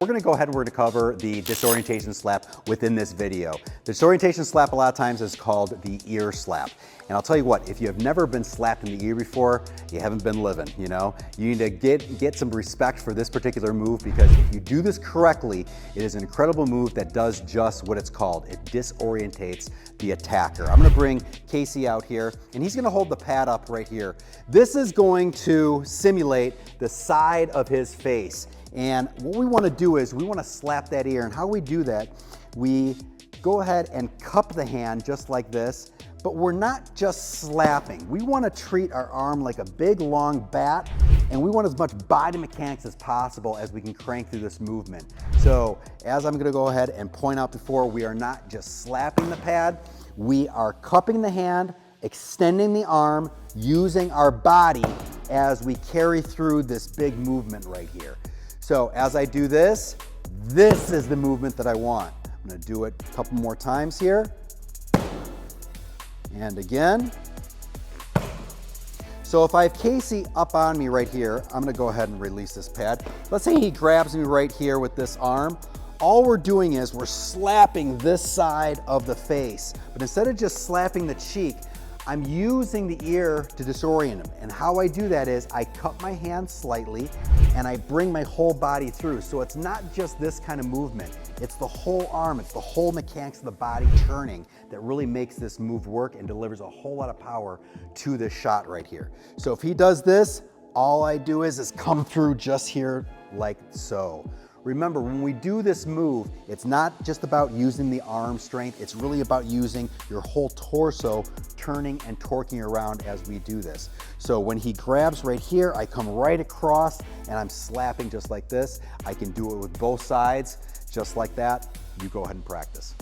We're gonna go ahead and we're gonna cover the disorientation slap within this video. The disorientation slap a lot of times is called the ear slap. And I'll tell you what, if you have never been slapped in the ear before, you haven't been living, you know? You need to get some respect for this particular move, because if you do this correctly, it is an incredible move that does just what it's called. It disorientates the attacker. I'm gonna bring Casey out here, and he's gonna hold the pad up right here. This is going to simulate the side of his face. And what we want to do is we want to slap that ear. And how we do that, we go ahead and cup the hand just like this, but we're not just slapping. We want to treat our arm like a big long bat, and we want as much body mechanics as possible as we can crank through this movement. So as I'm going to go ahead and point out before, we are not just slapping the pad, we are cupping the hand, extending the arm, using our body as we carry through this big movement right here. So as I do this, this is the movement that I want. I'm gonna do it a couple more times here. And again. So if I have Casey up on me right here, I'm gonna go ahead and release this pad. Let's say he grabs me right here with this arm. All we're doing is we're slapping this side of the face. But instead of just slapping the cheek, I'm using the ear to disorient him. And how I do that is I cup my hand slightly and I bring my whole body through. So it's not just this kind of movement. It's the whole arm, it's the whole mechanics of the body turning that really makes this move work and delivers a whole lot of power to this shot right here. So if he does this, all I do is come through just here like so. Remember, when we do this move, it's not just about using the arm strength, it's really about using your whole torso, turning and torquing around as we do this. So when he grabs right here, I come right across and I'm slapping just like this. I can do it with both sides, just like that. You go ahead and practice.